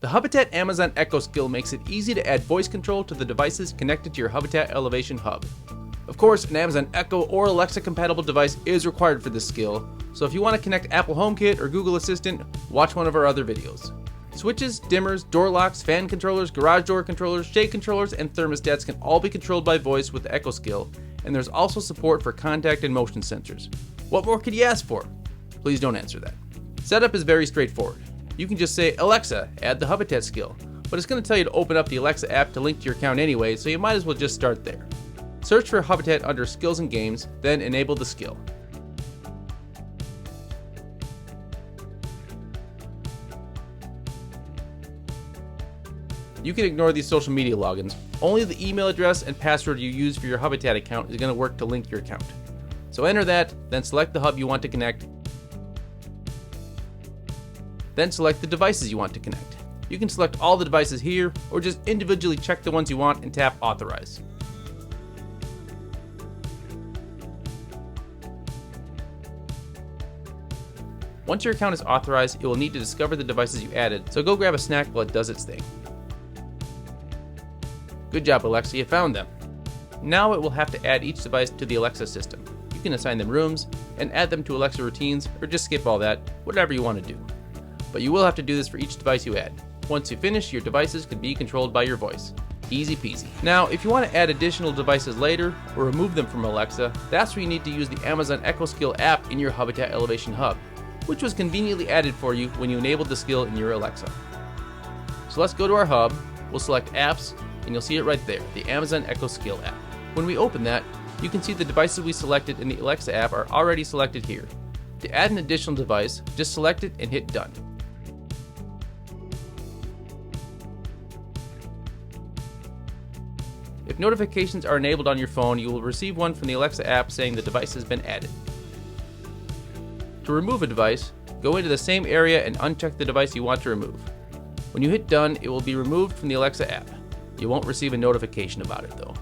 The Hubitat Amazon Echo skill makes it easy to add voice control to the devices connected to your Hubitat Elevation hub. Of course, an Amazon Echo or Alexa compatible device is required for this skill, so if you want to connect Apple HomeKit or Google Assistant, watch one of our other videos. Switches, dimmers, door locks, fan controllers, garage door controllers, shade controllers, and thermostats can all be controlled by voice with the Echo skill, and there's also support for contact and motion sensors. What more could you ask for? Please don't answer that. Setup is very straightforward. You can just say, Alexa, add the Hubitat skill, but it's going to tell you to open up the Alexa app to link to your account anyway, so you might as well just start there. Search for Hubitat under Skills and Games, then enable the skill. You can ignore these social media logins. Only the email address and password you use for your Hubitat account is going to work to link your account. So enter that, then select the hub you want to connect. Then select the devices you want to connect. You can select all the devices here, or just individually check the ones you want and tap Authorize. Once your account is authorized, it will need to discover the devices you added, so go grab a snack while it does its thing. Good job, Alexa, you found them. Now it will have to add each device to the Alexa system. You can assign them rooms and add them to Alexa routines, or just skip all that, whatever you want to do. But you will have to do this for each device you add. Once you finish, your devices can be controlled by your voice. Easy peasy. Now, if you want to add additional devices later, or remove them from Alexa, that's where you need to use the Amazon Echo Skill app in your Hubitat Elevation hub, which was conveniently added for you when you enabled the skill in your Alexa. So let's go to our hub, we'll select Apps, and you'll see it right there, the Amazon Echo Skill app. When we open that, you can see the devices we selected in the Alexa app are already selected here. To add an additional device, just select it and hit Done. If notifications are enabled on your phone, you will receive one from the Alexa app saying the device has been added. To remove a device, go into the same area and uncheck the device you want to remove. When you hit Done, it will be removed from the Alexa app. You won't receive a notification about it though.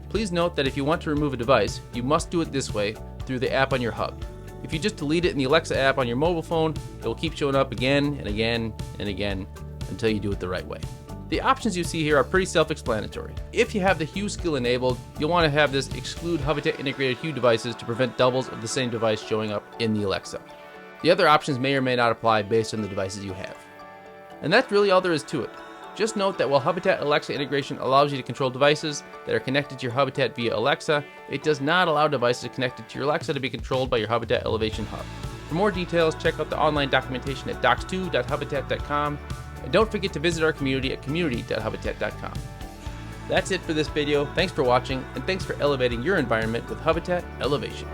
Please note that if you want to remove a device, you must do it this way through the app on your hub. If you just delete it in the Alexa app on your mobile phone, it will keep showing up again and again and again until you do it the right way. The options you see here are pretty self-explanatory. If you have the Hue skill enabled, you'll want to have this exclude Hubitat integrated Hue devices to prevent doubles of the same device showing up in the Alexa. The other options may or may not apply based on the devices you have. And that's really all there is to it. Just note that while Hubitat Alexa integration allows you to control devices that are connected to your Hubitat via Alexa, it does not allow devices connected to your Alexa to be controlled by your Hubitat Elevation hub. For more details, check out the online documentation at docs2.hubitat.com. And don't forget to visit our community at community.hubitat.com. That's it for this video. Thanks for watching, and thanks for elevating your environment with Hubitat Elevation.